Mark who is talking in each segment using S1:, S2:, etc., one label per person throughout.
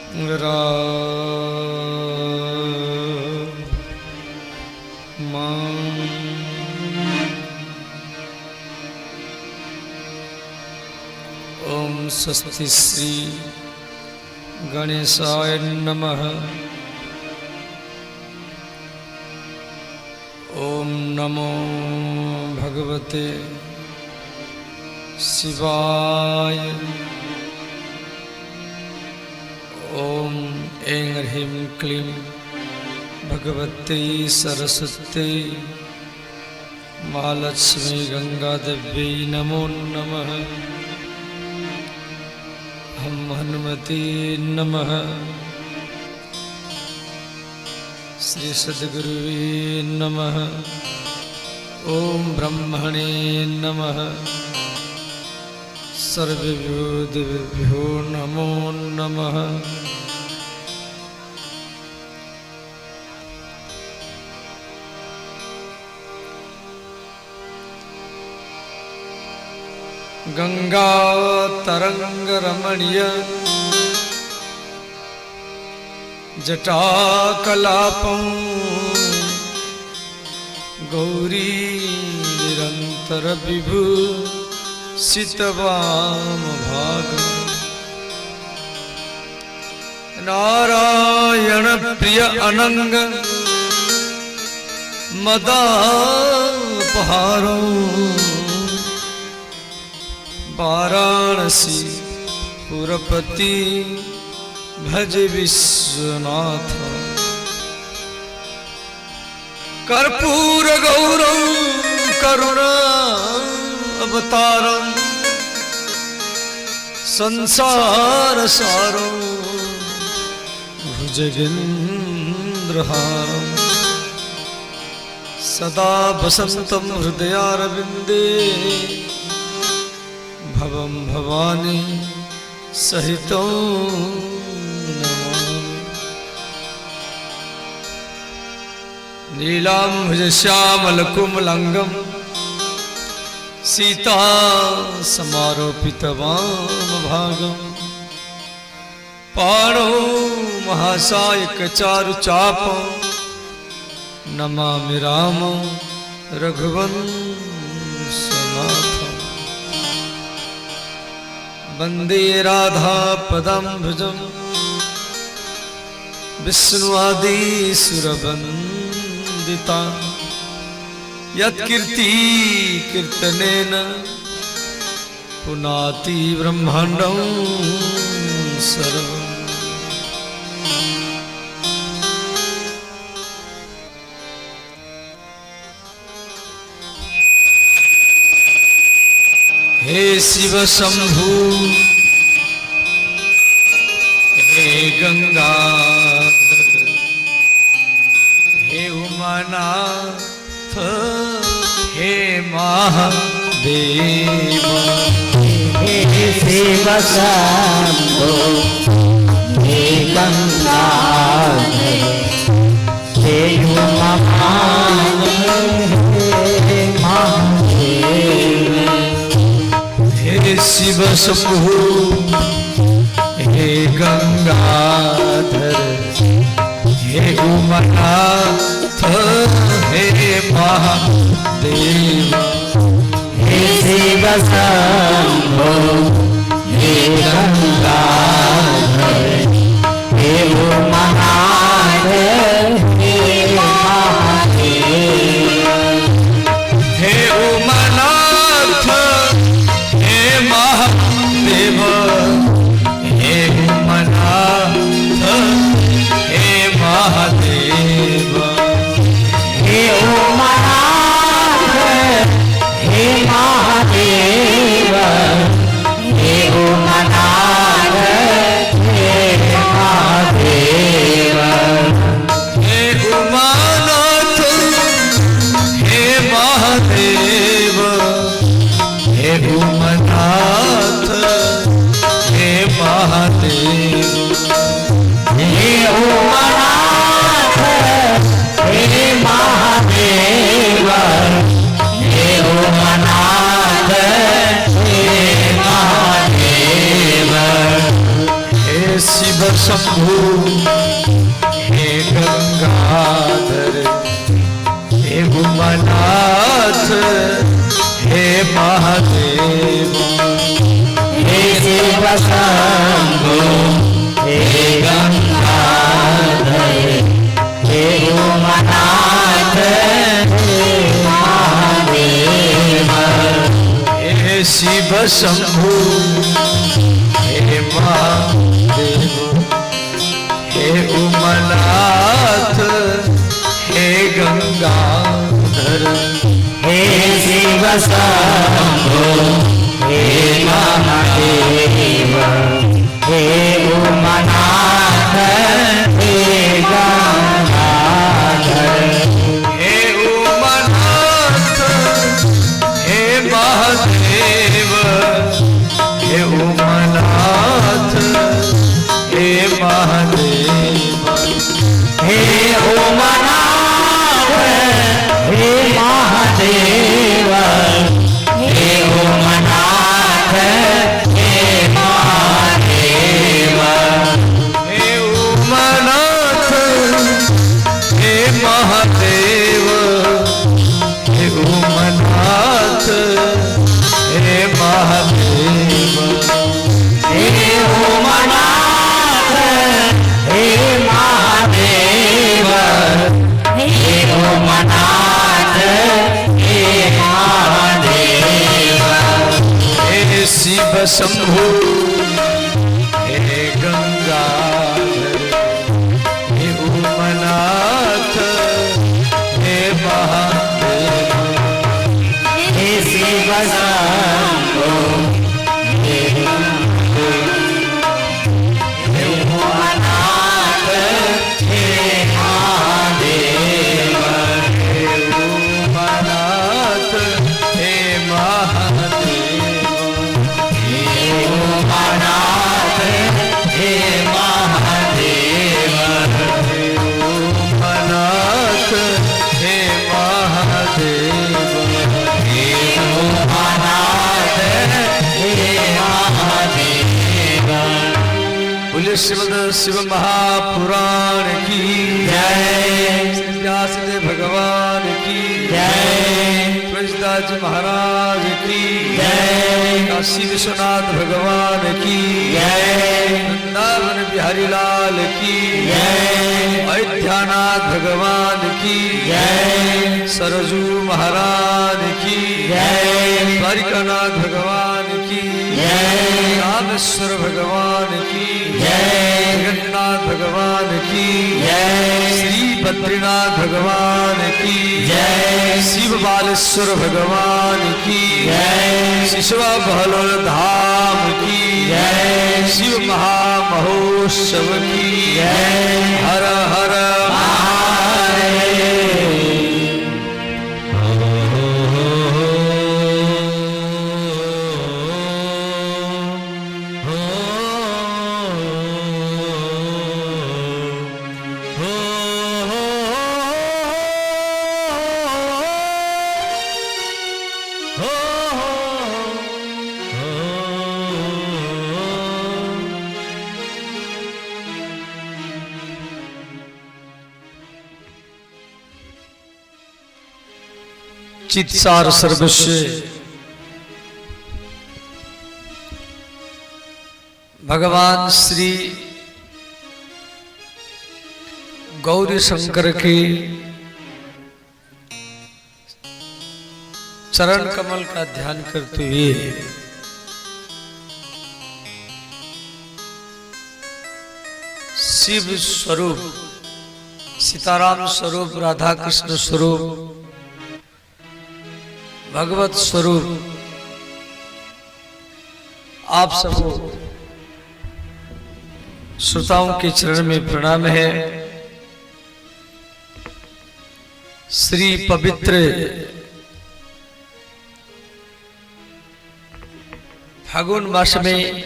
S1: ओम स्वस्ति श्री गणेशाय नमः। ओम नमो भगवते शिवाय। ओम ऐं ह्रीं क्लीं भगवते सरस्वती महालक्ष्मी गंगादेव्यै नमो नमः। हम हनुमते नमः। श्री सद्गुरुवे नमः। ओम ब्रह्मणे नमः। सर्वेभ्यो देवेभ्यो नमो नमः। गंगा तरंग रमणीय जटाकलापं गौरी निरंतर विभु सितवाम भाग। नारायण प्रिय अनंग मदापहारो वाराणसी पुरपति भज विश्वनाथ। कर्पूर गौरव करुणा अवतारम संसार सारो भुजगेन्द्रहारम। सदा वसंतम हृदयारविंदे भवं भवानी सहितो नमामि। नीलाम्भुजश्यामलकुमलंगं सीता समारोपितवामभागं। पाणौ महासायकचारुचापं नमामि रामं रघुवंशनाथम्। वंदे राधा पदाम्बुजं विष्णुआदि सुरवंदिता। यत्कीर्ति कीर्तनेन पुनाति ब्रह्मांडं सर्वम्। हे शिव शंभु हे गंगाधर हे उमानाथ हे महादेव।
S2: हे शिव शंभु हे गंगाधर हे उमानाथ हे महादेव।
S1: हे शिव शंभु हे गंगाधर हे उमानाथ हे महादेव।
S2: हे शिव शंभु हे गंगाधर हे उमानाथ हे महादेव।
S1: हे उमानाथ हे महादेव। हे उमानाथ हे महादेव।
S2: हे उमानाथ हे महादेव। हे उमानाथ हे
S1: शिव शंभु हे गंगाधर हे उमानाथ हे महादेव
S2: हे शिव शंभो हे गंगाधर हे उमानाथ हे महादेव
S1: हे शिव शंभु हे महादेव हे उमानाथ हे गंगाधर
S2: हे शिव शंभो हे महादेव हे उमानाथ हे गंगाधर
S1: हे उमानाथ हे महादेव हे उमानाथ हे महादेव
S2: हे उमानाथ हे महादेव हे उमानाथ हे महादेव
S1: हे उमानाथ हे महादेव हे उमानाथ हे महादेव
S2: हे उमानाथ हे महादेव हे उमानाथ हे महादेव
S1: हे शिव शंभु हे गंगाधर हे उमानाथ हे महादेव
S2: हे शिव शंभो हे उमानाथ हे महादेव
S1: हे उमानाथ हे महादेव
S2: हे उमानाथ हे महादेव
S1: हे उमानाथ हे महादेव
S2: हे उमानाथ हे महादेव
S1: बोले श्रीमद शिव महापुराण की
S2: जय
S1: व्यासदेव भगवान की
S2: जय
S1: तुलसीदास जी महाराज की
S2: जय
S1: काशी विश्वनाथ भगवान की
S2: जय
S1: वृंदावन बिहारी लाल की
S2: जय
S1: अयोध्यानाथ भगवान की
S2: जय
S1: सरजू महाराज की
S2: जय
S1: द्वारिकानाथ भगवान की
S2: जय
S1: रामेश्वर भगवान की
S2: जय
S1: जगन्नाथ भगवान की
S2: जय
S1: श्री बद्रीनाथ भगवान की
S2: जय
S1: शिव बालेश्वर भगवान की
S2: जय
S1: शिशवा बहलोल धाम की
S2: जय
S1: शिव महामहोत्सव की
S2: जय
S1: हर हर चित्सार सर्वस्व भगवान श्री गौरी शंकर के चरण कमल का ध्यान करते हुए शिव स्वरूप, सीताराम स्वरूप, राधा कृष्ण स्वरूप, भगवत स्वरूप आप सबको श्रोताओं के चरण में प्रणाम है। श्री पवित्र फागुन मास में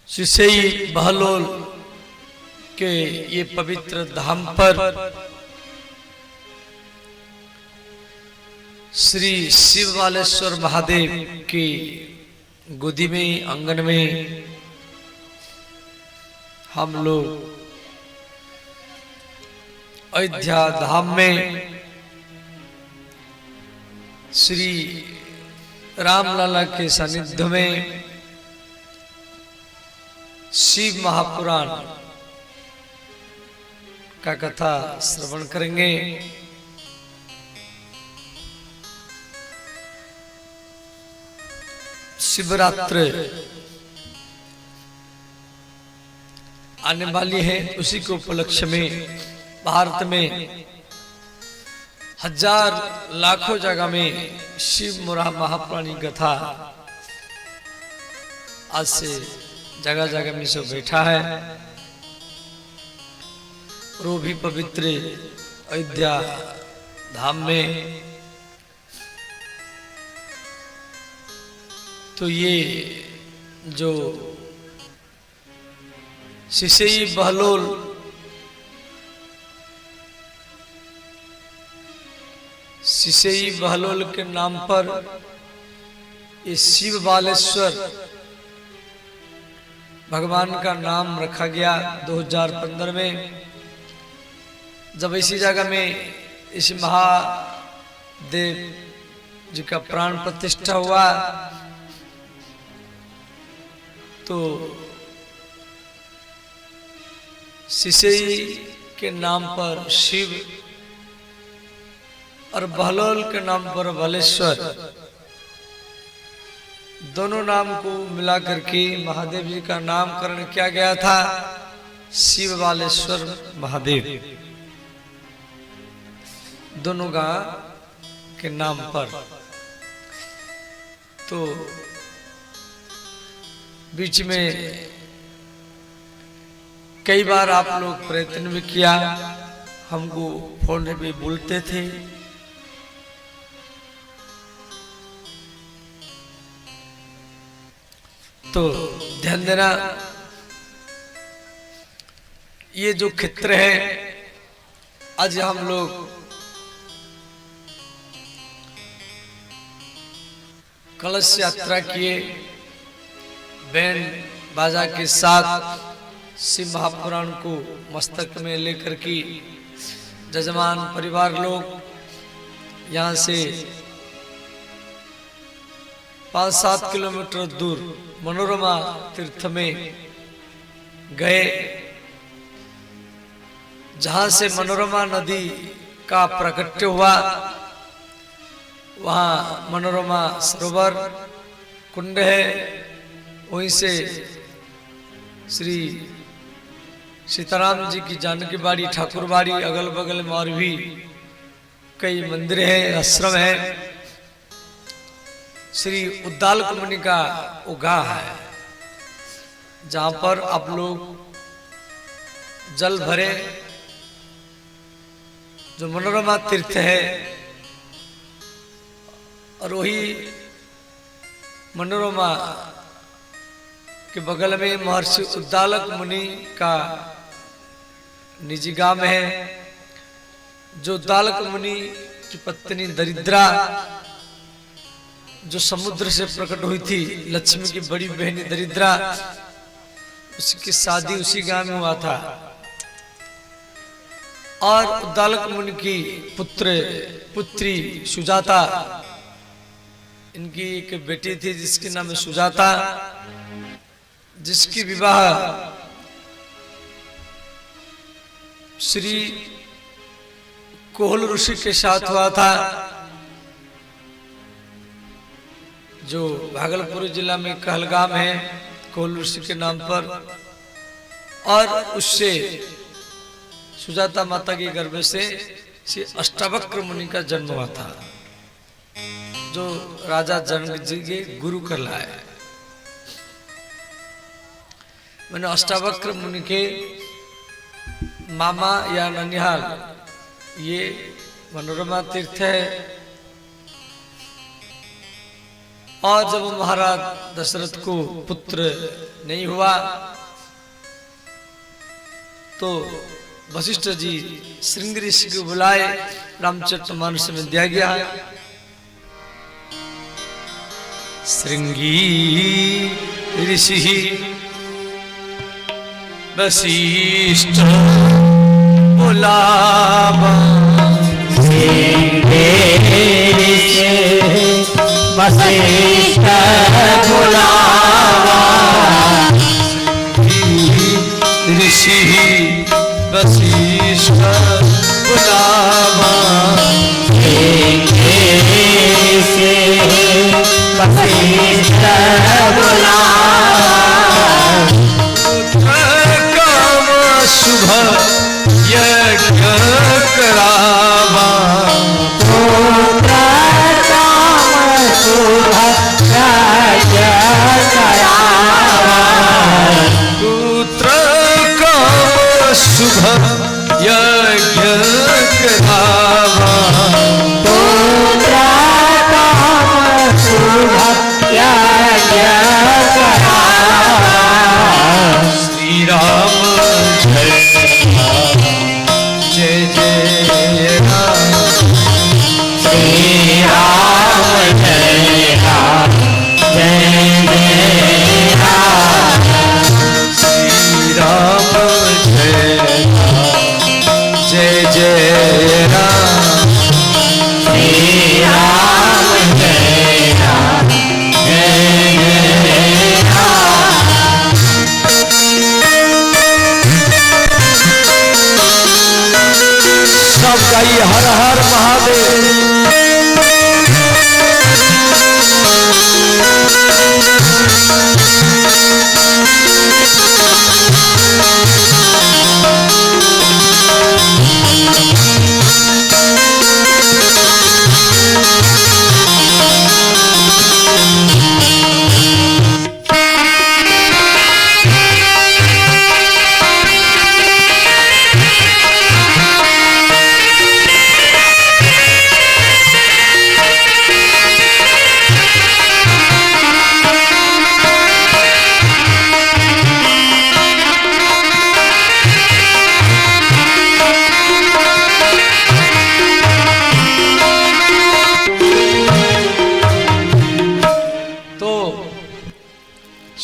S1: सिसई बहलोल के ये पवित्र धाम पर श्री शिव बालेश्वर महादेव की गोदी में आंगन में हम लोग अयोध्या धाम में श्री रामलला के सानिध्य में शिव महापुराण का कथा श्रवण करेंगे। शिवरात्रि आने वाली है, उसी के उपलक्ष्य में भारत में हजार लाखों जगह में शिव महापुराणी कथा आज से जगह जगह में सब बैठा है। और वो भी पवित्र अयोध्या धाम में। तो ये जो सिसई बहलोल के नाम पर ये शिव बालेश्वर भगवान का नाम रखा गया 2015 में, जब इसी जगह में इस महादेव जी का प्राण प्रतिष्ठा हुआ। तो सिसई के नाम पर शिव और बहलोल के नाम पर बालेश्वर, दोनों नाम को मिलाकर के महादेव जी का नामकरण किया गया था शिव बालेश्वर महादेव, दोनों गांव के नाम पर। तो बीच में कई बार आप लोग प्रयत्न भी किया, हमको फोन पे बोलते थे, तो ध्यान देना। ये जो क्षेत्र है, आज हम लोग कलश यात्रा किए, बैंड बाजा के साथ शिव महापुराण को मस्तक में लेकर के जजमान परिवार लोग यहाँ से 5-7 किलोमीटर दूर मनोरमा तीर्थ में गए, जहां से मनोरमा नदी का प्राकट्य हुआ। वहां मनोरमा सरोवर कुंड है, वहीं से श्री सीताराम जी की जानकी बाड़ी, ठाकुर बाड़ी, अगल बगल में और भी कई मंदिर हैं, आश्रम है। श्री उद्दालक मुनि का उगा है, जहां पर आप लोग जल भरे। जो मनोरमा तीर्थ है, और वही मनोरमा के बगल में महर्षि उद्दालक मुनि का निजी गांव है। जो उद्दालक मुनि की पत्नी दरिद्रा, जो समुद्र से प्रकट हुई थी, लक्ष्मी की बड़ी बहनी दरिद्रा, उसकी शादी उसी गांव में हुआ था। और उद्दालक मुनि की पुत्री सुजाता, इनकी एक बेटी थी जिसके नाम है सुजाता, जिसकी विवाह श्री कोहल ऋषि के साथ हुआ था, जो भागलपुर जिला में कहलगाम है, कोहल ऋषि के नाम पर। और उससे सुजाता माता के गर्भ से श्री अष्टावक्र मुनि का जन्म हुआ था, जो राजा जनक जी के गुरु कहलाए। मैंने अष्टावक्र मुनि के मामा या ननिहाल ये मनोरमा तीर्थ है। और जब महाराज दशरथ को पुत्र नहीं हुआ, तो वशिष्ठ जी श्रृंगी ऋषि को बुलाए, रामचरितमानस में दिया गया है। श्रृंगी ऋषि वशिष्ठ बुलावा
S2: वशिष्ठ बुलावा
S1: ऋषि वशिष्ठ बुलावा
S2: वशिष्ठ बुलावा
S1: शुभ यज्ञ करावा
S2: पुत्र काम शुभ यज्ञ करावा
S1: पुत्र काम शुभ यज्ञ करावा
S2: पुत्र काम शुभ यज्ञ करावा
S1: श्री राम जय जय जय राम
S2: श्री राम जय राम जय जय राम
S1: श्री राम जय जय जय राम
S2: श्री राम जय राम जय जय राम
S1: सब गाइए हर हर महादेव।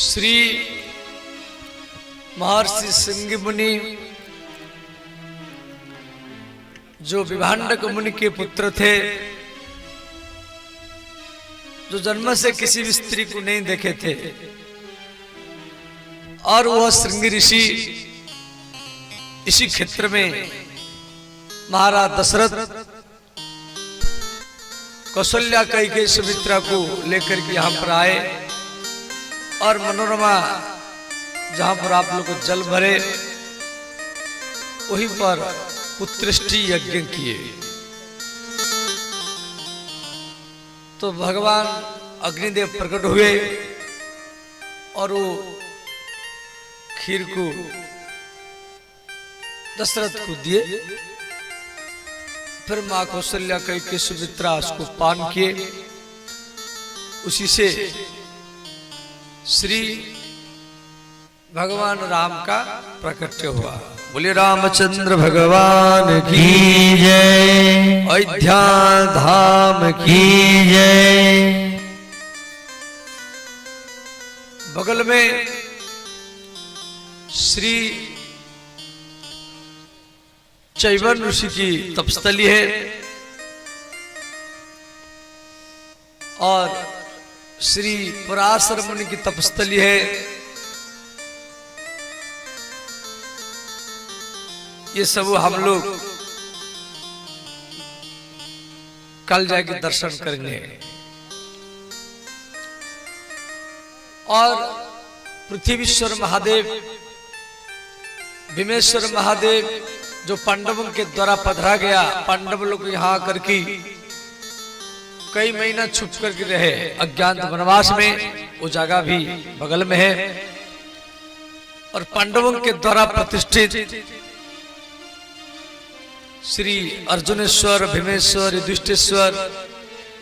S1: श्री महर्षि सिंह मुनि जो विभांडक मुनि के पुत्र थे, जो जन्म से किसी भी स्त्री को नहीं देखे थे, और वह श्रृंगी ऋषि इसी क्षेत्र में महाराज दशरथ कौशल्या कैकेयी सुमित्रा को लेकर के यहाँ पर आए और मनोरमा जहां पर आप लोग जल भरे वहीं पर पुत्रष्टि यज्ञ किए। तो भगवान अग्निदेव प्रकट हुए और वो खीर को दशरथ को दिए। फिर मां कौशल्या कैकेयी सुमित्रा उसको पान किए। उसी से श्री भगवान राम का प्रकट हुआ। बोले रामचंद्र भगवान की
S2: जय,
S1: अयोध्या धाम की
S2: जय।
S1: बगल में श्री चैवन ऋषि की तपस्थली है और श्री पराशर मुनि की तपस्थली है। ये सब हम लोग कल जाके दर्शन करेंगे। और पृथ्वीश्वर महादेव, भीमेश्वर महादेव जो पांडवों के द्वारा पधरा गया, पांडव लोग यहाँ आकर के कई महीना छुप करके रहे अज्ञात वनवास में, वो जगह भी बगल में है। और पांडवों के द्वारा प्रतिष्ठित श्री अर्जुनेश्वर, भीमेश्वर, युधिष्ठिरेश्वर,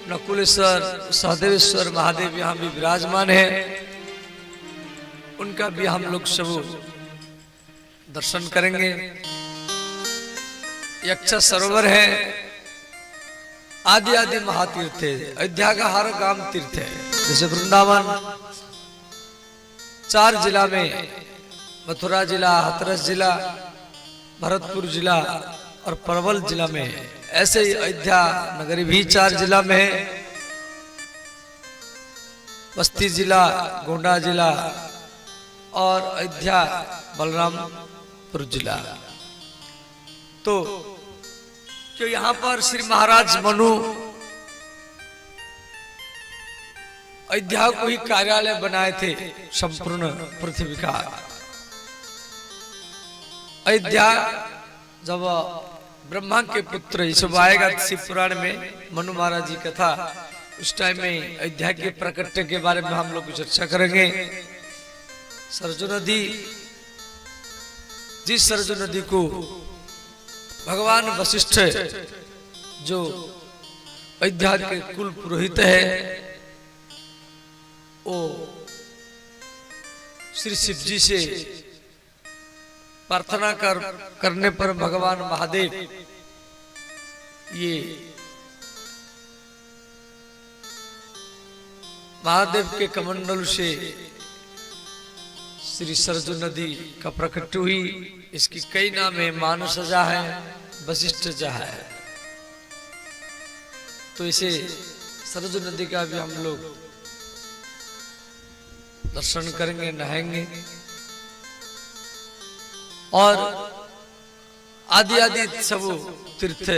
S1: नकुलेश्वर, सहदेवेश्वर महादेव यहाँ भी विराजमान है। उनका भी हम लोग सब दर्शन करेंगे। यक्ष सरोवर है आदि आदि महातीर्थ है। अयोध्या का हर गांव तीर्थ है। जैसे वृंदावन 4 जिला में, मथुरा जिला, हाथरस जिला, भरतपुर जिला और परवल जिला में है। ऐसे ही अयोध्या नगरी भी 4 जिला में है। बस्ती जिला, गोंडा जिला और अयोध्या बलरामपुर जिला। तो जो यहाँ पर श्री महाराज मनु अयोध्या को ही कार्यालय बनाए थे संपूर्ण पृथ्वी का। अयोध्या जब ब्रह्मा के पुत्र, ये सब आएगा शिव पुराण में मनु महाराज जी कथा, उस टाइम में अयोध्या के प्रकट्य के बारे में हम लोग चर्चा करेंगे। सरजू नदी, जिस सरजू नदी को भगवान वशिष्ठ जो अयोध्या के कुल पुरोहित है, वो श्री शिव जी से प्रार्थना करने पर भगवान महादेव ये महादेव के कमंडल से श्री सरजू नदी का प्रकट हुई। इसकी कई नाम है, मानस जा है, वशिष्ठ जा है। तो इसे सरजू नदी का भी हम लोग दर्शन करेंगे, नहाएंगे और आदि आदि सब तीर्थ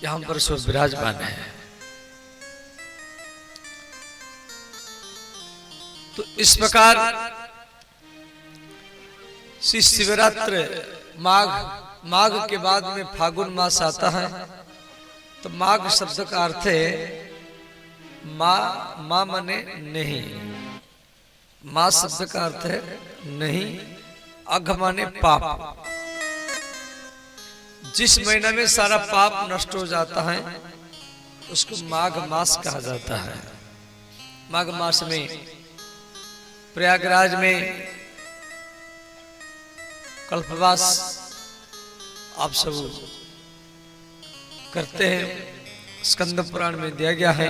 S1: यहां पर सब विराजमान है। तो इस प्रकार श्री शिवरात्रि माघ के बाद में फागुन मास आता है। तो माघ शब्द का अर्थ है माँ मने नहीं, माँ शब्द का अर्थ है नहीं, अघ माने पाप। जिस महीना में सारा पाप नष्ट हो जाता है उसको माघ मास कहा जाता है। माघ मास में प्रयागराज में कल्पवास आप सब करते हैं। स्कंद पुराण में दिया गया है,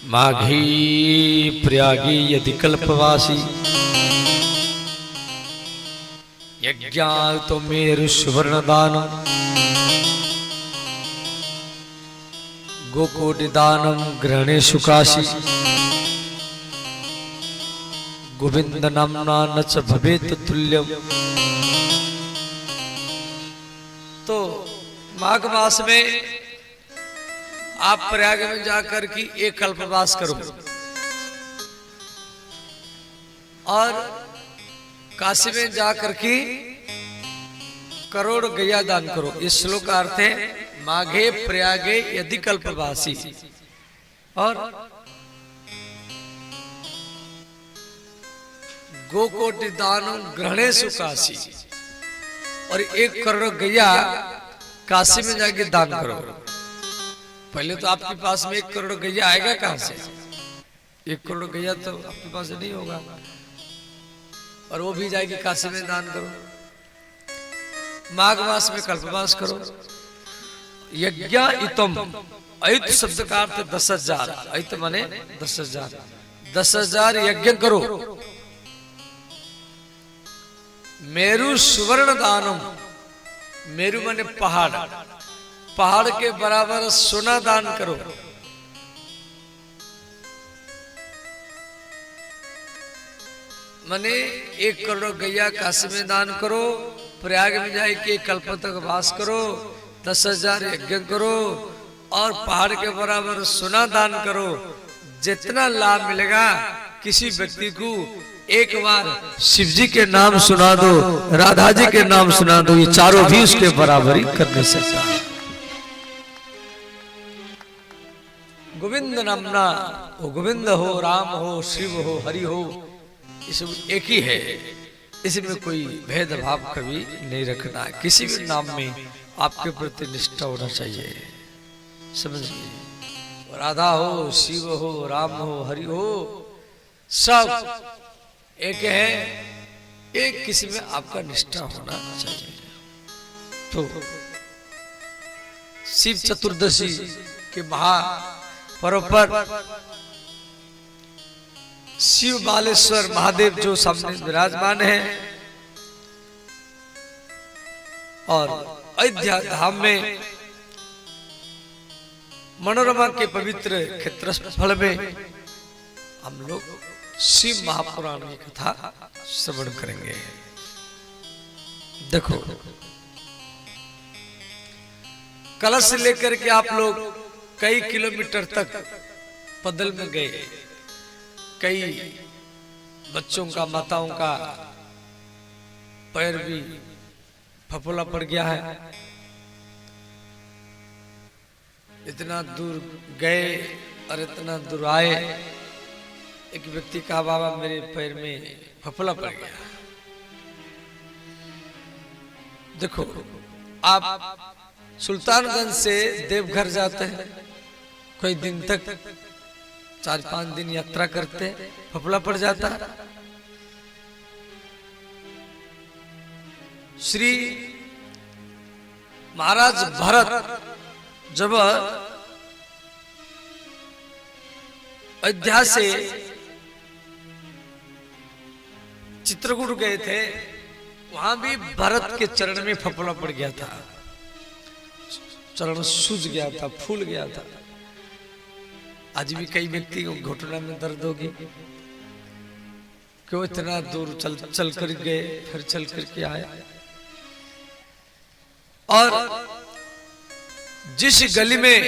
S1: माघी प्रयागी यदि कल्पवासी यज्ञा तो मेरु सुवर्ण दान गोकोटि दानम ग्रहणे सुकाशी गोविंद नामना नच भवेत तुल्यम। तो माघ मास में आप प्रयाग में जाकर के एक कल्पवास करो और काशी में जाकर के करोड़ गैया दान करो। इस श्लोक का अर्थ है माघे प्रयागे यदि कल्पवासी। और गोकोटि दानम ग्रहणे सुकाशी, और 1 करोड़ गैया काशी में जाके दान करो। पहले तो आपके पास में 1 करोड़ गैया आएगा कहां से? 1 करोड़ गैया तो आपके पास नहीं होगा, और वो भी जाएगी काशी में दान करो। माघ मास में कल्पवास करो। यज्ञ इतम, अयुत शब्द का अर्थ 10,000, अयुत माने 10,000, 10,000 यज्ञ करो। मेरु सुवर्ण दानम, मेरु माने पहाड़, पहाड़ के बराबर सोना दान करो। माने 1 करोड़ गैया काशी में दान करो, प्रयाग में जाके कल्प तक वास करो, 10,000 यज्ञ करो और पहाड़ के बराबर सोना दान करो। जितना लाभ मिलेगा, किसी व्यक्ति को एक बार शिव जी के नाम सुना दो, राधा जी के नाम सुना दो, ये चारों भी उसके बराबरी कर नहीं सकता। गोविंद नामना, वो गोविंद हो, राम हो, शिव हो, हरि हो, ये सब एक ही है। इसमें कोई भेदभाव कभी नहीं रखना। किसी भी नाम में आपके प्रति निष्ठा होना चाहिए, समझिए। राधा हो, शिव हो, राम हो, हरि हो, सब एक है, एक किसी में आपका निष्ठा होना चाहिए। तो शिव चतुर्दशी के महापर्व पर शिव बालेश्वर महादेव जो सामने विराजमान है और अयोध्या धाम में मनोरमा के पवित्र क्षेत्रफल में हम लोग शिव महापुराण की कथा श्रवण करेंगे। देखो, कलश से लेकर के आप लोग कई किलोमीटर तक पैदल में गए, कई बच्चों का माताओं का पैर भी फफोला पड़ गया है। इतना दूर गए और इतना दूर आए, एक व्यक्ति कहा बाबा मेरे पैर में फफोला पड़ गया। देखो, आप सुल्तानगंज से देवघर जाते हैं, कोई दिन तक 4-5 दिन यात्रा करते हैं, फफोला पड़ जाता है। श्री महाराज भरत जब अयोध्या से चित्रकूट गए थे, वहां भी भरत के चरण में फफोला पड़ गया था, चरण सूज गया था, फूल गया था। आज भी कई व्यक्ति को घुटना में दर्द होगी, क्यों इतना दूर चल कर गए, फिर चल करके आए। और जिस गली में,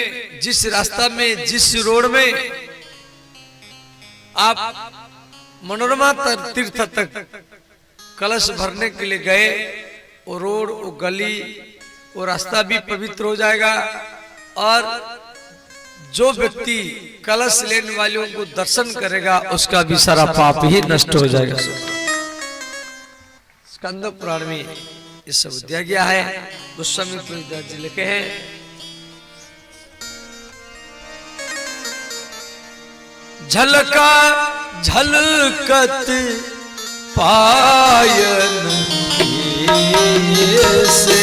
S1: जिस रास्ता में, जिस रोड में आप मनोरमा तीर्थ तक कलश भरने के लिए गए, वो रोड, वो गली, वो रास्ता भी पवित्र हो जाएगा और जो व्यक्ति कलश लेने वालों को दर्शन करेगा उसका भी सारा पाप ही नष्ट हो जाएगा। स्कंद पुराण में ये सब दिया गया है। गोस्वामी तुलसीदास जी लिखे हैं, झलका झलकत पायन से,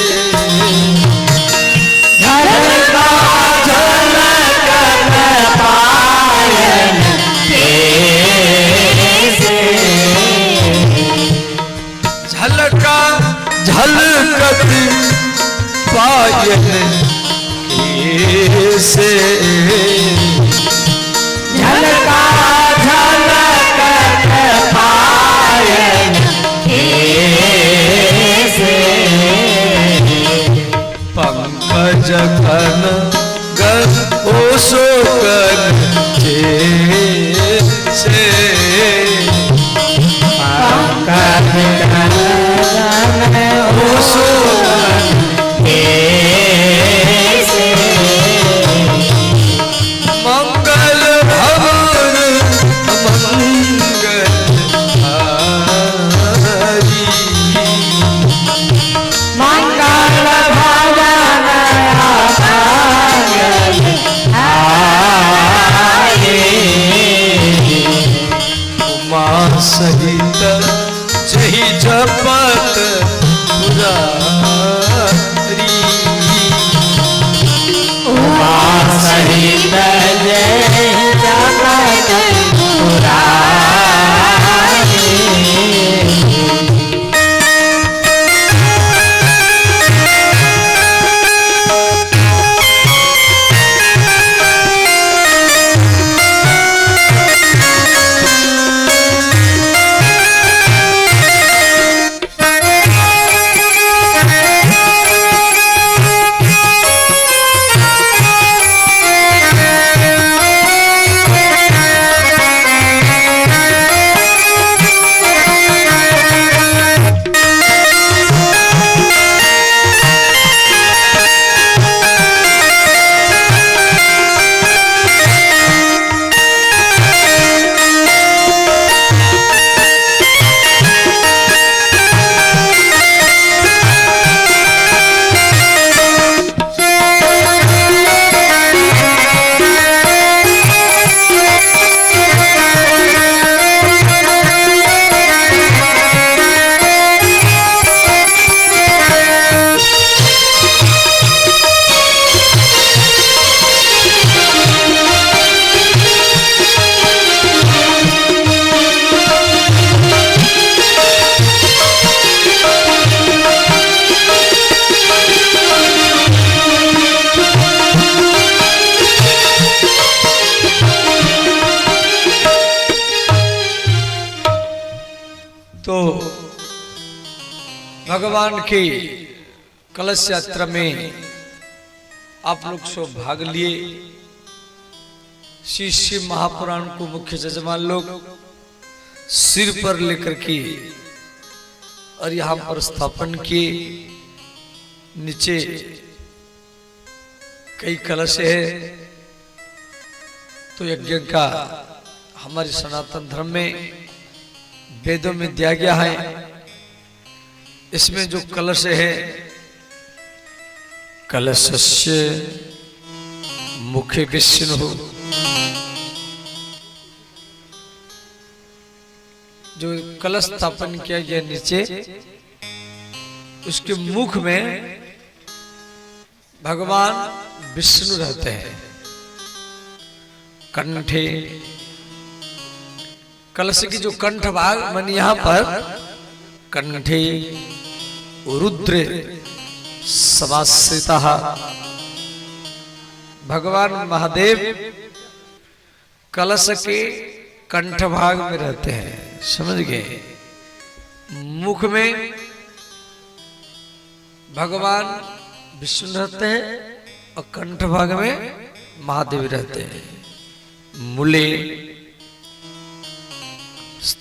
S2: झलका झलकत पायन से,
S1: झलका झलकत पायन से,
S2: झलका झलकत पायन से,
S1: पंकज घन गन ओसो कर से,
S2: पंकज घन
S1: ओसो
S2: से,
S1: मंगल भवन मंगल हरि,
S2: मंगल भवन
S1: उमा सहित जही जपत पुरारी,
S2: उमा सहित जय जगत पुरारी,
S1: तो भगवान की कलश यात्रा में आप लोग सब भाग लिए। श्री शिव महापुराण को मुख्य जजमान लोग सिर पर लेकर के और यहाँ पर स्थापन किए। नीचे कई कलश है। तो यज्ञ का हमारे सनातन धर्म में वेदों में दिया गया है। इसमें जो कलश है, कलशस्य मुखे विष्णु, जो कलश स्थापन किया गया नीचे, उसके मुख में भगवान विष्णु रहते हैं। कंठे, कलश की जो कंठ भाग मन यहां पर कंठे रुद्र समाश्रितः, भगवान महादेव कलश के कंठ भाग में रहते हैं। समझ गए? मुख में भगवान विष्णु रहते हैं और कंठ भाग में महादेव रहते हैं। मूले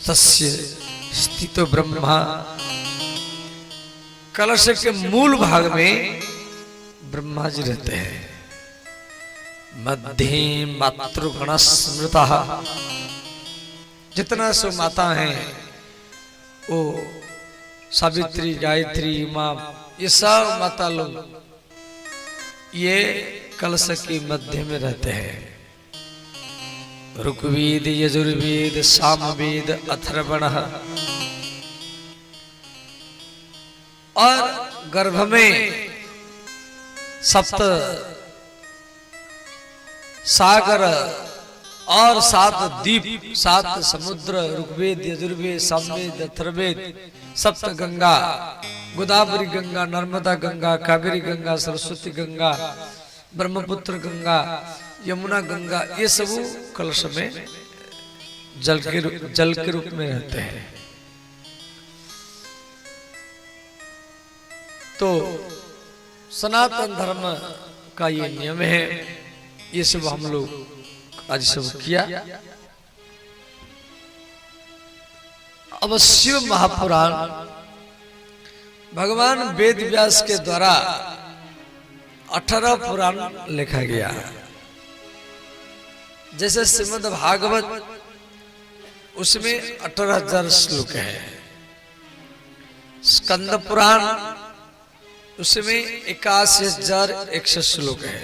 S1: तस्य स्थितो ब्रह्मा, कलश के मूल भाग में ब्रह्मा जी रहते हैं। मध्य मातृगण स्मृता, जितना सो माता हैं वो सावित्री, गायत्री, उमा, ये सब माता लोग ये कलश के मध्य में रहते हैं। ऋग्वेद, यजुर्वेद, सामवेद, अथर्वण, और गर्भ में सप्त सागर और 7 द्वीप, 7 समुद्र, ऋग्वेद, यजुर्वेद, सामवेद, अथर्ववेद, सप्त गंगा, गोदावरी गंगा, नर्मदा गंगा, कावेरी गंगा, सरस्वती गंगा, ब्रह्मपुत्र गंगा, यमुना गंगा, ये सब कलश में जल के रूप में रहते हैं। तो सनातन धर्म का ये नियम है। ये सब हम लोग आज सब किया। अब शिव महापुराण भगवान वेद व्यास के द्वारा 18 पुराण लिखा गया। जैसे श्रीमद् भागवत, उसमें 18,000 श्लोक है। स्कंद पुराण, उसमें 81,100 श्लोक है।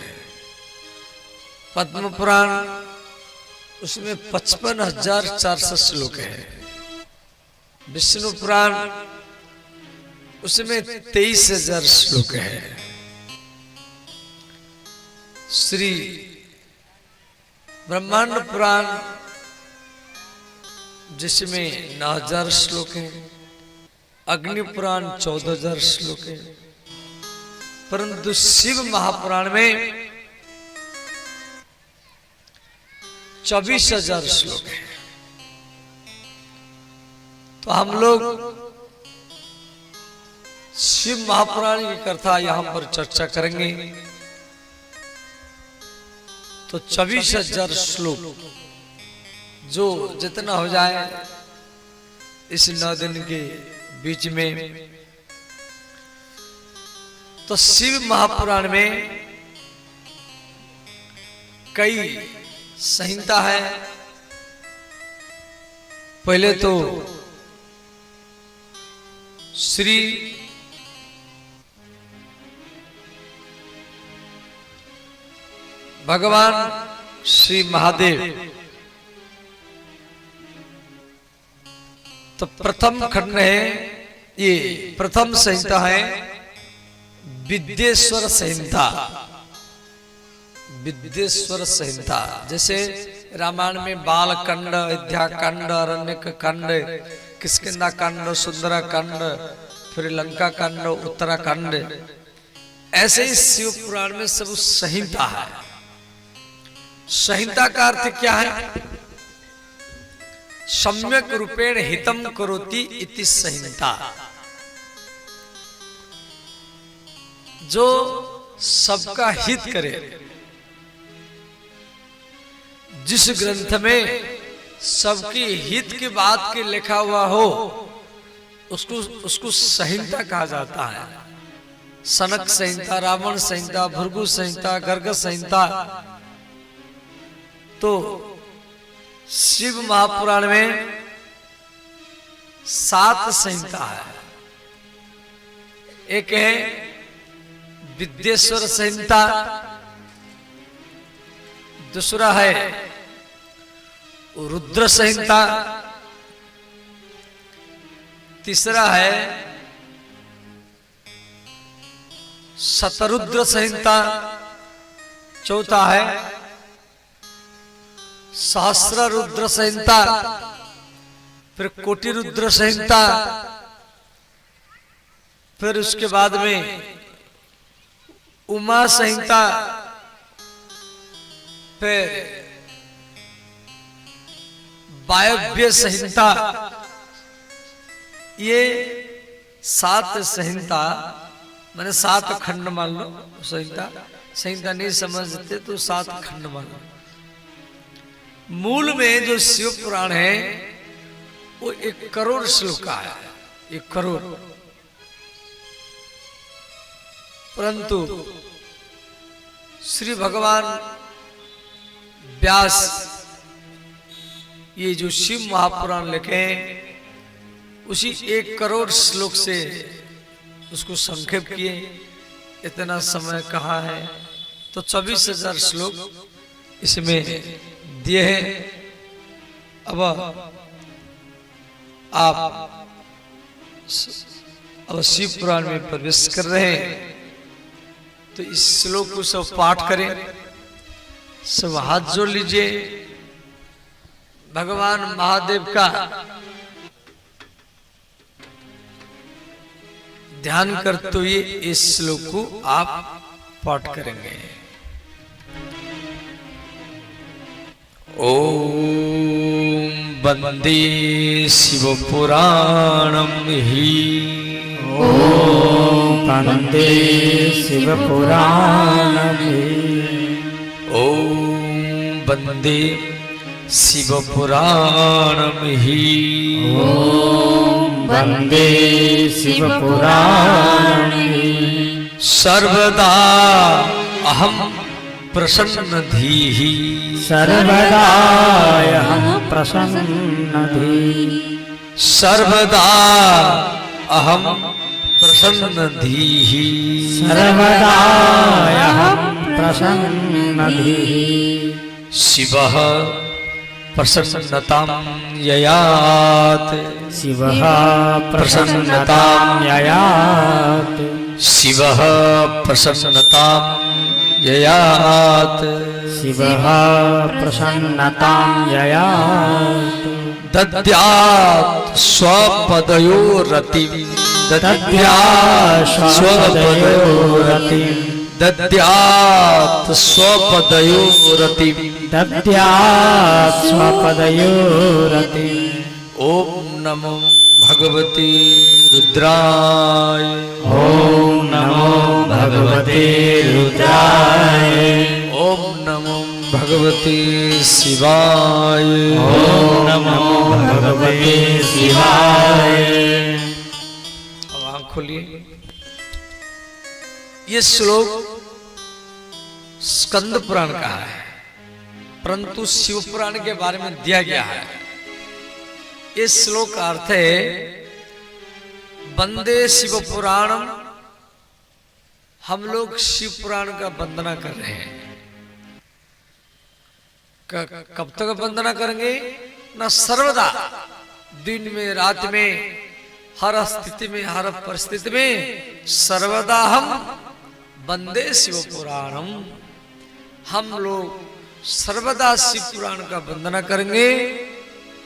S1: पद्म पुराण, उसमें 55,400 श्लोक है। विष्णु पुराण, उसमें 23,000 श्लोक है। श्री ब्रह्मांड पुराण, जिसमें 9,000 श्लोक है। अग्नि पुराण 14,000 श्लोक है। परंतु शिव महापुराण में 24,000 श्लोक है। तो हम लोग शिव महापुराण की कथा यहां पर चर्चा करेंगे। तो 24,000 श्लोक जो जितना हो जाए इस 9 दिन के बीच में। तो शिव महापुराण में कई संहिता है। पहले तो श्री भगवान श्री महादेव, तो प्रथम खंड है, ये प्रथम संहिता है विद्येश्वर संहिता। विद्येश्वर संहिता जैसे रामायण में बाल कांड, अयोध्या कांड, अरण्यक कांड, किष्किंधा कांड, सुंदरा कांड, फिर लंका कांड, उत्तराखंड, ऐसे ही शिव पुराण में सब संहिता है। संहिता का अर्थ क्या है? सम्यक रूपेण हितम करोति इति संहिता। जो सबका हित करे, जिस ग्रंथ में सबकी हित की बात के लिखा हुआ हो उसको संहिता कहा जाता है। सनक संहिता, रावण संहिता, भृगु संहिता, गर्ग संहिता। तो शिव महापुराण में 7 संहिता है। एक है विद्येश्वर संहिता, दूसरा है रुद्र संहिता, तीसरा है शतरुद्र संहिता, चौथा है सहस्र रुद्र संहिता, फिर कोटि रुद्र संहिता, फिर उसके बाद में उमा संहिता, फिर वायव्य संहिता। ये 7 संहिता, मैंने 7 खंड मान लो। संहिता नहीं समझते तो 7 खंड मान लो। मूल में जो शिव पुराण है वो 1 करोड़ श्लोक का है, 1 करोड़। परंतु श्री भगवान व्यास ये जो शिव महापुराण लिखे उसी 1 करोड़ श्लोक से उसको संक्षेप किए। इतना समय कहाँ है, तो 24,000 श्लोक इसमें दिए हैं। अब आप शिव पुराण में प्रवेश कर रहे हैं, तो इस श्लोक को सब पाठ करें, सब हाथ जोड़ लीजिए। भगवान महादेव का ध्यान करते हुए इस श्लोक को आप पाठ करेंगे। ओम वंदे शिव पुराणम हि।
S2: ओम वंदे शिव पुराणम हि।
S1: ओम वंदे शिव पुराणम हि।
S2: ओम वंदे शिव पुराणम हि।
S1: सर्वदा अहम प्रसन्न धीः।
S2: सर्वदा अहम प्रसन्न धीः।
S1: सर्वदा अहम प्रसन्न धीः।
S2: सर्वदा अहम प्रसन्न धीः।
S1: शिवः प्रसन्नतां ययात्।
S2: शिवः प्रसन्नतां ययात्।
S1: शिवः प्रसन्नतां ययात्।
S2: शिवः प्रसन्नतां ययात्।
S1: दद्यात् स्वपदयोरतिं।
S2: दद्यात् स्वपदयोरतिं।
S1: दद्यात् स्वपदयोरतिं।
S2: दद्यात् स्वपदयोरतिं।
S1: ओम नमो भगवते रुद्राय।
S2: ओम नमो भगवते रुद्राय।
S1: ओम नमो भगवते शिवाय।
S2: ओम नमो भगवते शिवाय।
S1: अब आँख खोलिए। ये श्लोक स्कंद पुराण का है, परंतु शिव पुराण के बारे में दिया गया है। इस श्लोक का अर्थ है वंदे शिव पुराणम। हम लोग शिव पुराण का वंदना कर रहे हैं। कब तक वंदना करेंगे? न सर्वदा, दिन में रात में, हर स्थिति में, हर परिस्थिति में सर्वदा हम वंदे शिव पुराणम। हम लोग सर्वदा शिव पुराण का वंदना करेंगे।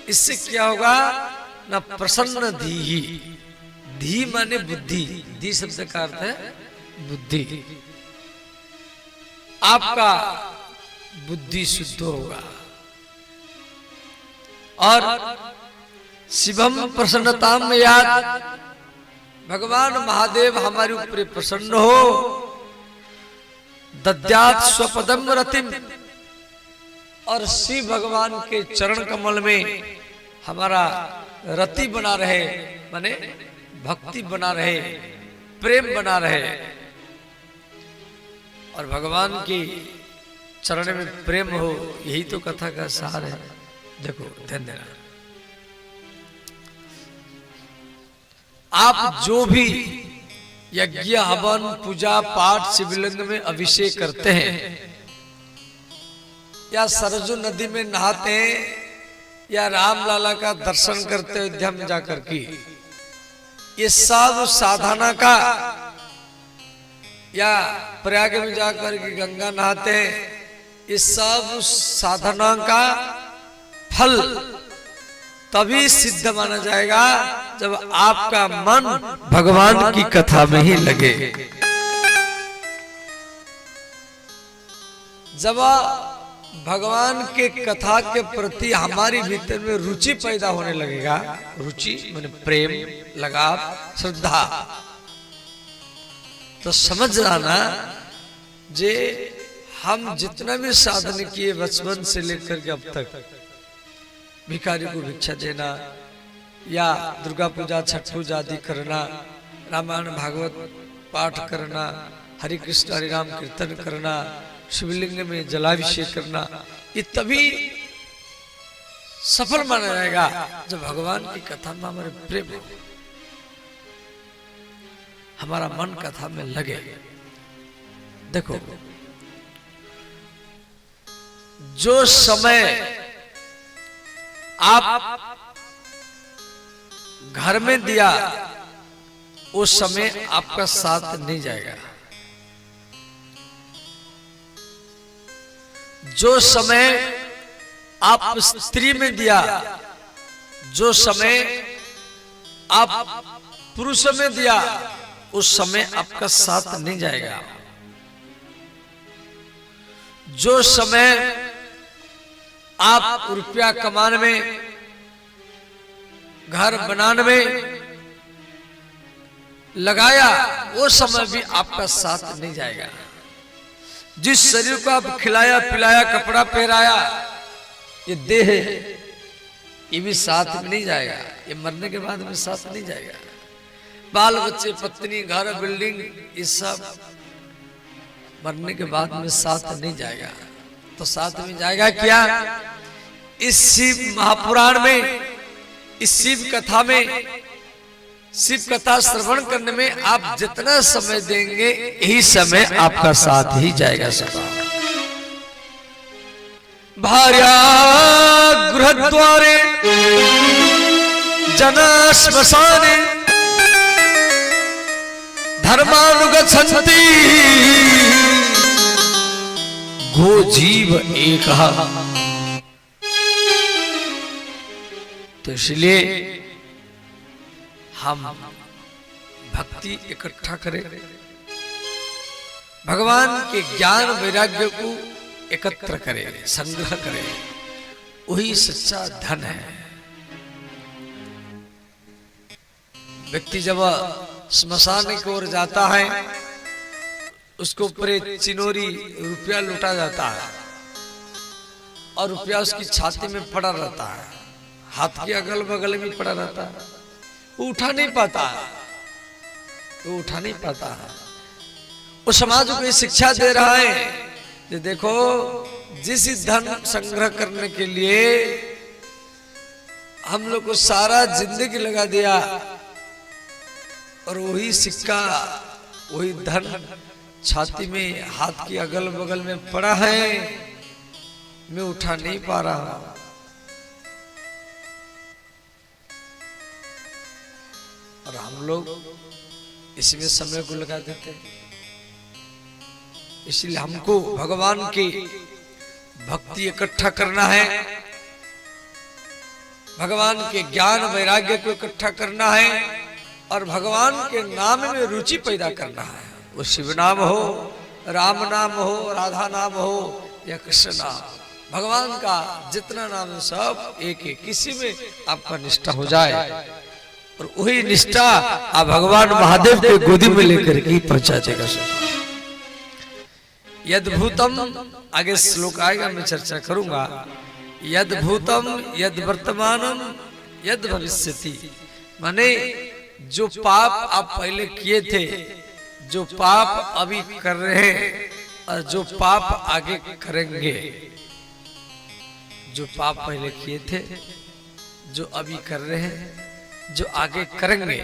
S1: इससे क्या होगा? न प्रसन्न धी। धी माने बुद्धि। धी शब्द का अर्थ है बुद्धि। आपका बुद्धि शुद्ध होगा और शिवम प्रसन्नताम याद, भगवान महादेव हमारे ऊपर प्रसन्न हो। दद्यात स्वपदम रतिम, और शिव भगवान के चरण कमल में हमारा रति बना रहे, माने भक्ति बना रहे, प्रेम बना रहे। और भगवान की चरण में प्रेम हो, यही तो कथा का सार है। देखो ध्यान देना, आप जो भी यज्ञ हवन पूजा पाठ शिवलिंग में अभिषेक करते हैं, या सरजू नदी में नहाते हैं, या रामलाला का दर्शन करते हैं अयोध्या में जाकर की, ये सब साधना का, या प्रयाग में जाकर के गंगा नहाते हैं, ये सब साधना का फल तभी सिद्ध माना जाएगा जब आपका मन भगवान की कथा में ही लगे। जब भगवान के कथा के प्रति हमारी भीतर में रुचि पैदा होने लगेगा, रुचि माने प्रेम, लगाव, श्रद्धा, तो समझ जाना जे हम जितना भी साधन किए बचपन से लेकर के अब तक, भिखारी को भिक्षा देना, या दुर्गा पूजा छठ पूजा आदि करना, रामायण भागवत पाठ करना, हरि कृष्ण हरि राम कीर्तन करना, शिवलिंग में जलाभिषेक करना, ये तभी सफल माना जाएगा जब भगवान की कथा में हमारे प्रेम हो, हमारा मन कथा में लगे। देखो, जो समय आप घर में दिया उस समय आपका साथ नहीं जाएगा। जो समय आप स्त्री में दिया, जो समय आप पुरुष में दिया, उस समय आपका साथ नहीं जाएगा। जो समय आप रुपया कमाने में, घर बनाने में लगाया, वो समय भी आपका साथ नहीं जाएगा। जिस शरीर को आप खिलाया पिलाया कपड़ा पहनाया, ये देह है, ये भी साथ में नहीं जाएगा, ये मरने के बाद में साथ नहीं जाएगा। बाल बच्चे, पत्नी, घर, बिल्डिंग, ये सब मरने के बाद में साथ नहीं जाएगा। तो साथ में जाएगा क्या? इस शिव महापुराण में, इस शिव कथा में, शिव कथा श्रवण करने में आप जितना समय देंगे, यही समय आपका साथ ही जाएगा सदा। भार्या गृहद्वारे जना श्मशाने धर्मानुगच्छन्ति गो जीव एक। तो इसलिए हम भक्ति इकट्ठा करें, भगवान के ज्ञान वैराग्य को एकत्र करें, संग्रह करें, वही सच्चा धन है। व्यक्ति जब श्मशान की ओर जाता है, उसको ऊपर चिनोरी रुपया लूटा जाता है, और रुपया उसकी छाती में पड़ा रहता है, हाथ के अगल बगल में पड़ा रहता है, वो उठा नहीं पाता है, वो उठा नहीं पाता है। वो समाज को ये शिक्षा दे रहा है कि देखो, जिस धन संग्रह करने के लिए हम लोग को सारा जिंदगी लगा दिया, और वही सिक्का, वही धन छाती में, हाथ के अगल बगल में पड़ा है, मैं उठा नहीं पा रहा। और हम लोग इसमें समय को लगा देते हैं। इसलिए हमको भगवान की भक्ति इकट्ठा करना है, भगवान के ज्ञान वैराग्य को इकट्ठा करना है, और भगवान के नाम में रुचि पैदा करना है। वो शिव नाम हो, राम नाम हो, राधा नाम हो, या कृष्ण नाम, भगवान का जितना नाम है सब एक है, किसी में आपका निष्ठा हो जाए और वही निष्ठा आप भगवान महादेव के गोदी में लेकर के पहुंचा देगा। यद्भूतम, आगे श्लोक आएगा मैं चर्चा करूंगा। यद्भूतम यद वर्तमानम यद भविष्यति, माने जो पाप आप पहले किए थे, जो पाप अभी कर रहे हैं और जो पाप आगे करेंगे, जो पाप पहले किए थे, जो अभी कर रहे हैं, जो आगे करेंगे,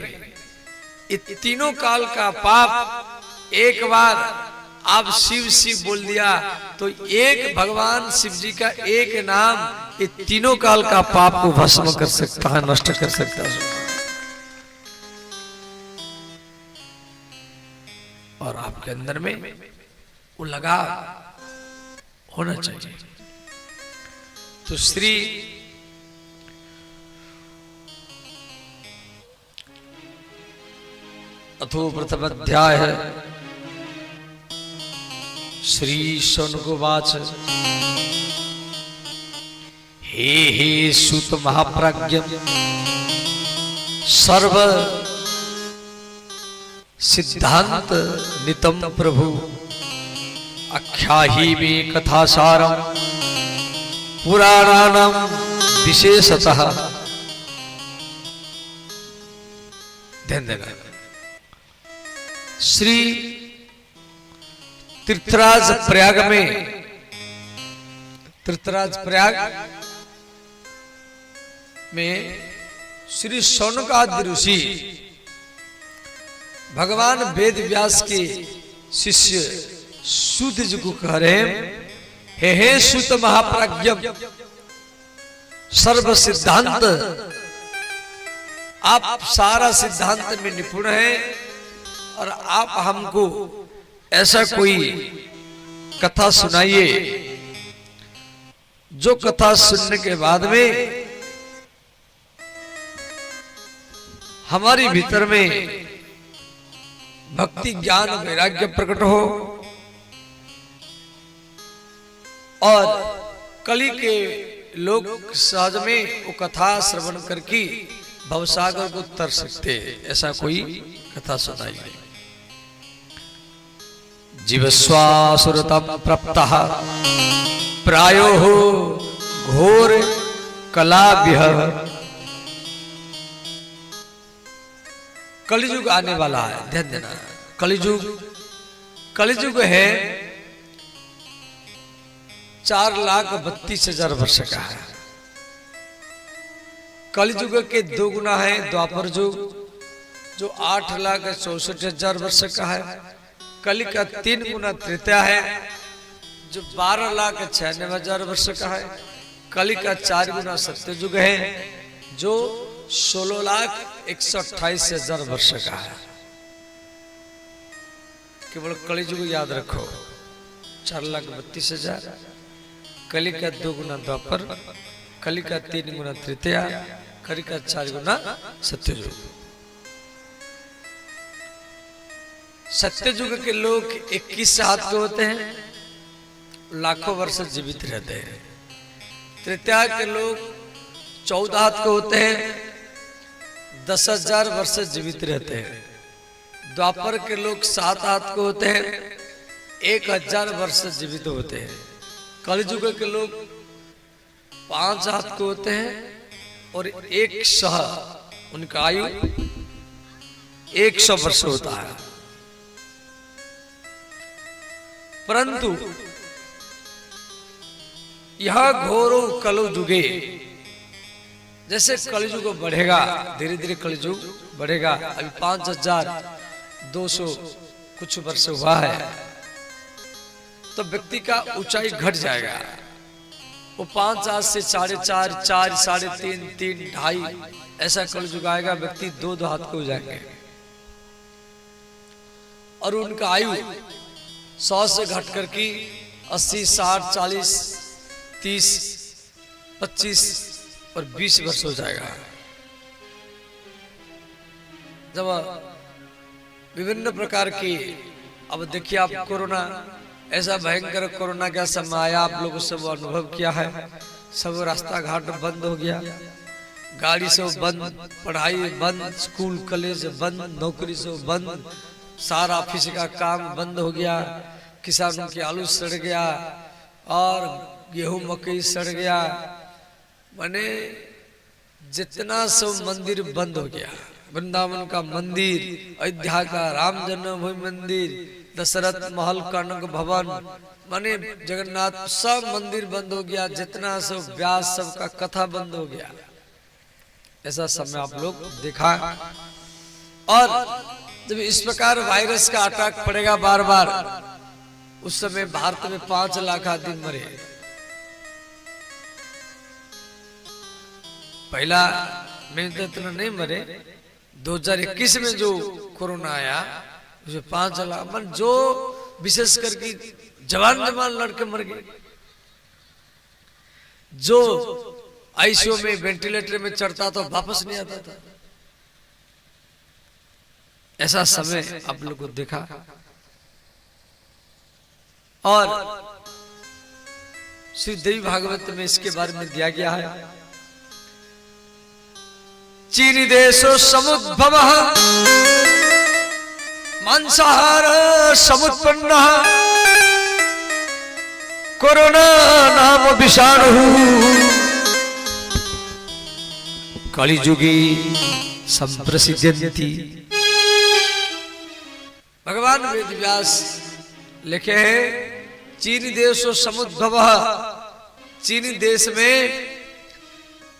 S1: ये तीनों काल का पाप एक बार आप शिव शिव बोल दिया तो एक भगवान शिव जी का एक नाम ये तीनों काल का पाप को भस्म कर सकता है, नष्ट कर सकता है। और आपके अंदर में वो लगाव होना चाहिए। तो श्री अथो प्रथम अध्याय है श्री शौनकोवाच हे हे सुत महाप्राज्ञ सर्व सिद्धांत नितम प्रभु आख्याहि मे कथासारम पुराणानाम विशेषतः। ध्यान देना, श्री तीर्थराज प्रयाग में, तीर्थराज प्रयाग में श्री शौनकादि ऋषि भगवान वेद व्यास के शिष्य सूत जी को कह रहे हैं, हे सूत महाप्राज्ञ सर्व सिद्धांत, आप सारा सिद्धांत में निपुण हैं और आप हमको ऐसा कोई कथा सुनाइए जो कथा सुनने के बाद में हमारी भीतर में भक्ति ज्ञान वैराग्य प्रकट हो और कली के लोग सहज में वो कथा श्रवण करके भवसागर को तर सकते, ऐसा कोई कथा सुनाइए। जीवस्वासुरतम प्रप्तः प्रायो घोर कलाभ्यः। कलियुग आने वाला है, ध्यान देना। कलियुग है 4,32,000 वर्ष का है। कलियुग के 2 गुना है द्वापर युग जो 8,64,000 वर्ष का है। कलि का 3 गुना त्रेता है जो 12,96,000 वर्ष का है। कलि का 4 गुना सत्ययुग है जो 16,128,000 वर्ष का है। केवल कलियुग याद रखो, 4,32,000, कलि का 2 गुना द्वापर, कलि का 3 गुना तृतीया, कलि का 4 गुना सत्ययुग। सत्ययुग के लोग 21 हाथ के होते हैं, लाखों वर्ष जीवित रहते हैं। तृतीया के लोग 14 हाथ के होते हैं, 10,000 वर्ष जीवित रहते हैं। द्वापर के लोग 7 हाथ के होते हैं, 1,000 वर्ष जीवित होते हैं। कलियुग के लोग 5 हाथ के होते हैं और 100, उनका आयु 100 वर्ष होता है। परंतु यह घोरो कलयुगे, जैसे कलियुग बढ़ेगा, धीरे धीरे कलियुग बढ़ेगा। अभी 5,200 कुछ वर्ष हुआ है तो व्यक्ति का ऊंचाई घट जाएगा। वो 5 हाथ से 4.5, 4, 3.5, 3, 2.5 ऐसा कलियुग आएगा। व्यक्ति 2 हाथ के हो जाएंगे और उनका आयु 100 से घट करके 80, 60, 40, 30, 25 और 20 वर्ष हो जाएगा। जब विभिन्न प्रकार की, अब देखिए आप कोरोना ऐसा भयंकर कोरोना का समय आया, आप लोगों से वो अनुभव किया है। सब रास्ता घाट बंद हो गया, गाड़ी से बंद, पढ़ाई बंद, स्कूल कॉलेज बंद, नौकरी से बंद, सारा ऑफिस का काम बंद हो गया। किसानों की आलू सड़ गया और गेहूं मकई सड़ गया। माने जितना सब मंदिर बंद हो गया। वृंदावन का मंदिर, अयोध्या का राम जन्मभूमि मंदिर, दशरथ महल कनक भवन, माने जगन्नाथ, सब मंदिर बंद हो गया। जितना सब व्यास सबका कथा बंद हो गया। ऐसा समय आप लोग देखा। और जब इस प्रकार वायरस का अटैक पड़ेगा बार बार, उस समय भारत में 5 लाख आदमी मरे। पहला में तो इतना नहीं मरे, 2021 में जो कोरोना आया उसमें 5 लाख, मन जो विशेष करके जवान लड़के मर गए। जो आईसीयू में वेंटिलेटर में चढ़ता तो वापस नहीं आता था। ऐसा समय आप लोग को देखा। और श्री देवी भागवत में इसके बारे में दिया गया है। चीनी देशो समुद्भव मांसाहार समुत्पन्न कोरोना नाम विषाणु कलिजुगी संप्रसिद्ध्यन्ति। भगवान वेदव्यास लिखे हैं, चीनी देशो समुद्भव, चीनी देश में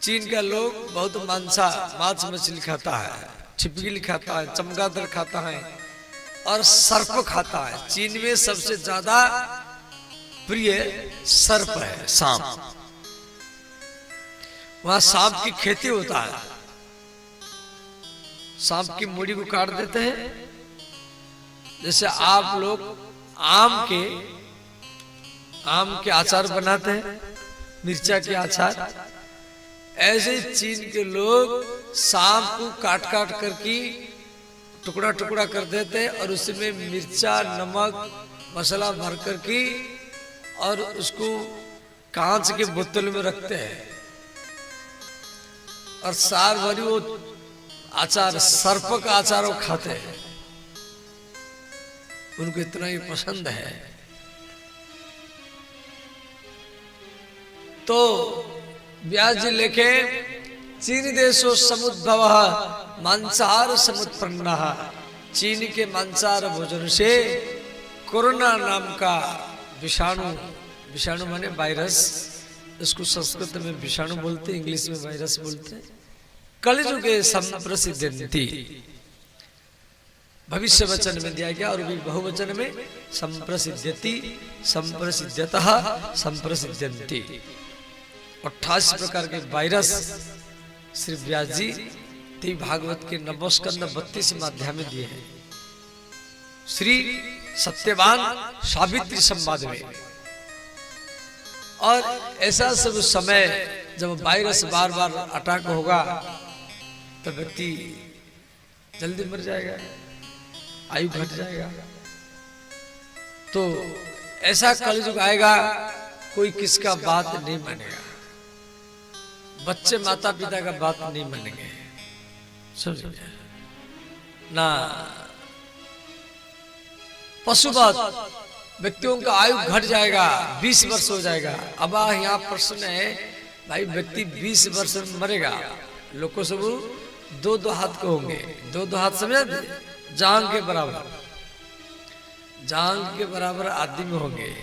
S1: चीन का लोग बहुत मांस मछली खाता है, छिपकली खाता है, चमगादड़ खाता है और सर्प खाता है। चीन में सबसे ज्यादा प्रिय सर्प है, सांप। वहां सांप की खेती होता है। सांप की मूड़ी को काट देते हैं। जैसे आप लोग आम के अचार बनाते हैं, मिर्चा के अचार, ऐसे चीन के लोग सांप को काट काट करके टुकड़ा टुकड़ा कर देते हैं और उसमें मिर्चा, नमक, मसाला भर करके और उसको कांच के बोतल में रखते हैं और साल भरी वो अचार, सर्प का अचार वो खाते हैं। उनको इतना ही पसंद है। तो व्यास जी लिखे, चीन देशो समुद्भव मांसाहार समुत्पन्न। चीन के मांसाहार भोजन से कोरोना नाम का विषाणु, विषाणु माने वायरस, इसको संस्कृत में विषाणु बोलते, इंग्लिश में वायरस बोलते, कलिजुगे संप्रसिद्ध्यन्ति। भविष्य वचन में दिया गया और भी बहुवचन में संप्रसिद्ध्यति, संप्रसिद्ध्यतः, संप्रसिद्ध्यन्ति। 28 प्रकार के वायरस श्री व्यास जी देवी भागवत के नवम स्कंद 32 अध्याय में दिए हैं। श्री सत्यवान सावित्री संवाद में। और ऐसा सब समय जब वायरस बार बार अटैक होगा तो व्यक्ति जल्दी मर जाएगा, आयु घट जाएगा। तो ऐसा कलयुग आएगा, कोई किसका बात नहीं मानेगा। बच्चे माता पिता का बात नहीं मानेंगे, समझिए ना। पशु बात, व्यक्तियों का आयु घट जाएगा, 20 वर्ष हो जाएगा। अब यहाँ प्रश्न है, भाई व्यक्ति 20 वर्ष में मरेगा, लोग को सब 2-2 हाथ को होंगे। 2-2 हाथ समझ, जांग के बराबर, जांग के बराबर आदमी होंगे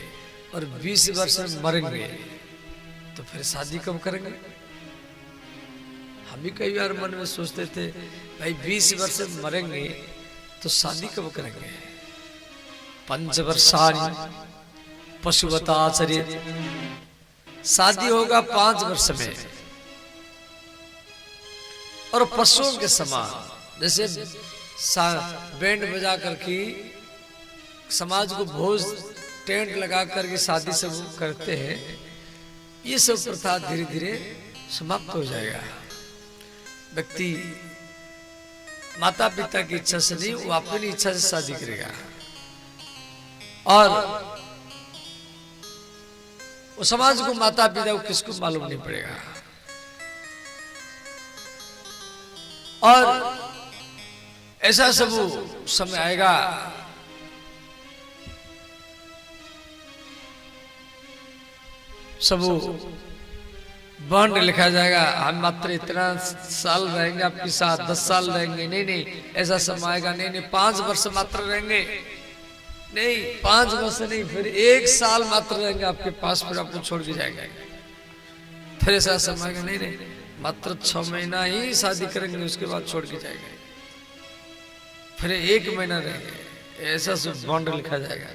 S1: और 20 वर्ष में मरेंगे, तो फिर शादी कब करेंगे? हम भी कई बार मन में सोचते थे, भाई 20 वर्ष में मरेंगे तो शादी कब करेंगे? 5 वर्षाणि पशुवताचर्येत्, शादी होगा 5 वर्ष में। और पशुओं के समान, जैसे बैंड बजा करके समाज को भोज, टेंट लगा करके शादी सब करते हैं, ये सब प्रथा धीरे धीरे समाप्त हो जाएगा। व्यक्ति माता पिता की इच्छा से नहीं, वो अपनी इच्छा से शादी करेगा। और वो समाज को, माता पिता को किसको मालूम नहीं पड़ेगा। और ऐसा सब समय आएगा सब बॉन्ड लिखा जाएगा, हम मात्र इतना साल रहेंगे आपके साथ, 10 साल रहेंगे, नहीं नहीं ऐसा समय आएगा, नहीं नहीं 5 वर्ष मात्र रहेंगे, नहीं 5 वर्ष नहीं, फिर 1 साल मात्र रहेंगे आपके पास, फिर आपको छोड़ के जाएंगे। फिर ऐसा समय आएगा, नहीं नहीं मात्र 6 महीना ही शादी करेंगे, उसके बाद छोड़ के जाएंगे, फिर 1 महीना रहेंगे, ऐसा सब बॉन्ड लिखा जाएगा।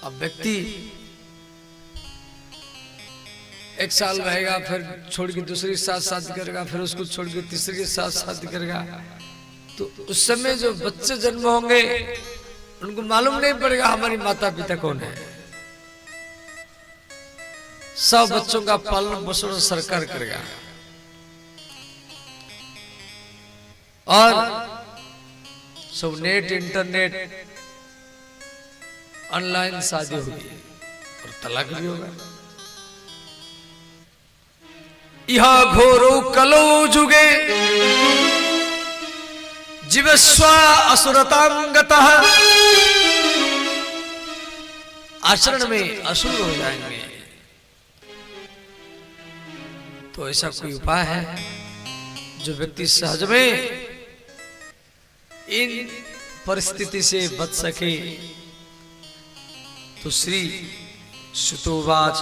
S1: अब व्यक्ति 1 साल रहेगा, फिर छोड़ के दूसरे के साथ शादी करेगा, फिर उसको छोड़ के तीसरे के साथ शादी करेगा, तो उस समय जो बच्चे जन्म होंगे उनको मालूम नहीं पड़ेगा हमारी माता पिता कौन है। सब बच्चों का पालन पोषण सरकार करेगा और सब नेट इंटरनेट ऑनलाइन शादी होगी और तलाक भी होगा। यह घोरो कलो जुगे जीवस्व असुरतांगतः, आचरण में असुर हो जाएंगे। तो ऐसा कोई उपाय है जो व्यक्ति सहज में इन परिस्थिति से बच सके? तो श्री सुतोवाच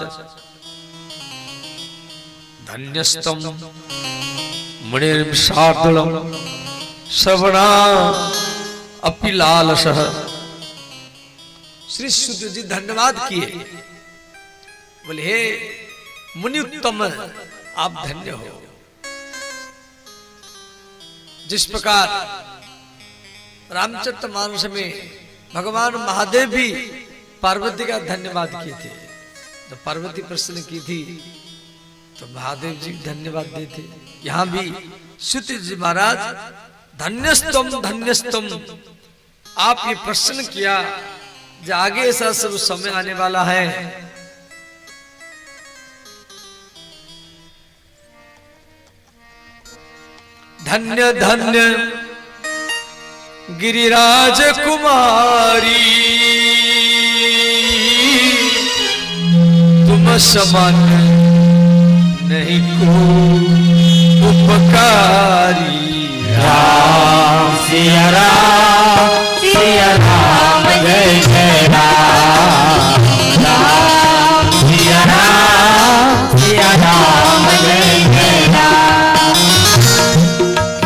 S1: धन्यस्तम मुनिर्शार्दूलम श्रवणा अपि लालसः। श्री सुत जी धन्यवाद किए, बोले हे मुनि उत्तम आप धन्य हो। जिस प्रकार रामचरितमानस में भगवान महादेव भी पार्वती का धन्यवाद किए थे, तो पार्वती प्रश्न की थी तो महादेव जी धन्यवाद देते। यहां भी सुत जी महाराज धन्यस्तम धन्यस्तम, आप ये प्रश्न किया जो आगे ऐसा सब समय आने वाला है। धन्य धन्य गिरिराज कुमारी, तुम समान नहीं को उपकारी।
S2: राम सिया राम जय जय राम, राम सिया राम जय जय राम।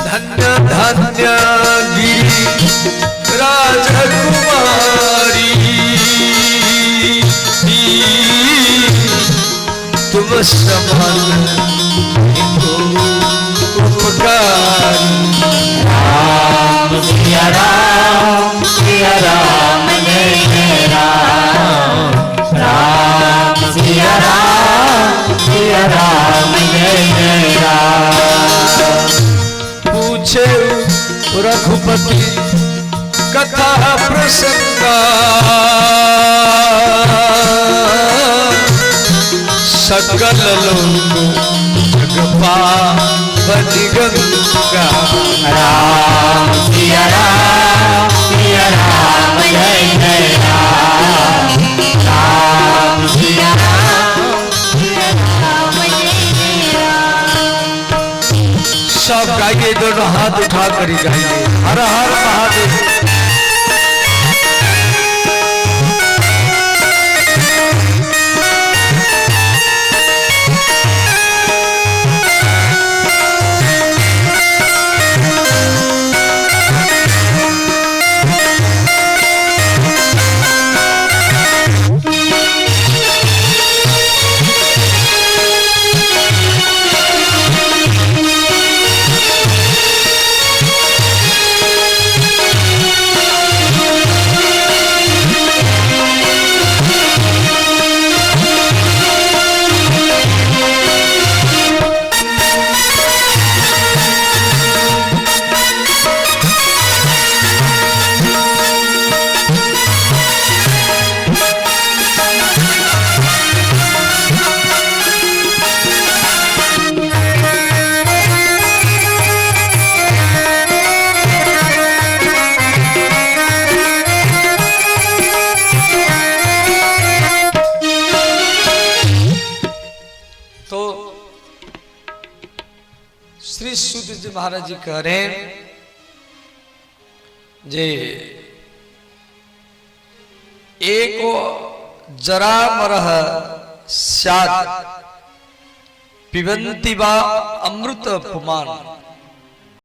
S1: धन्य धन्य गिरी राजकुमारी, तुम समान उपकारी।
S2: राम सिया राम जय जय राम, राम सिया राम जय जय राम।
S1: पूछे रघुपति कथा प्रसंगा, सकल लोग जगपाल गंगा।
S2: राम सिया राम जय जय राम, राम सिया राम जय जय राम।
S1: सब गाइए, दोनों हाथ उठा कर ही गाइए हर हर महादेव। जी महाराज जी कह रहे हैं जे एको जरा मरह स्यात् पिबन्ति वा अमृत पुमान।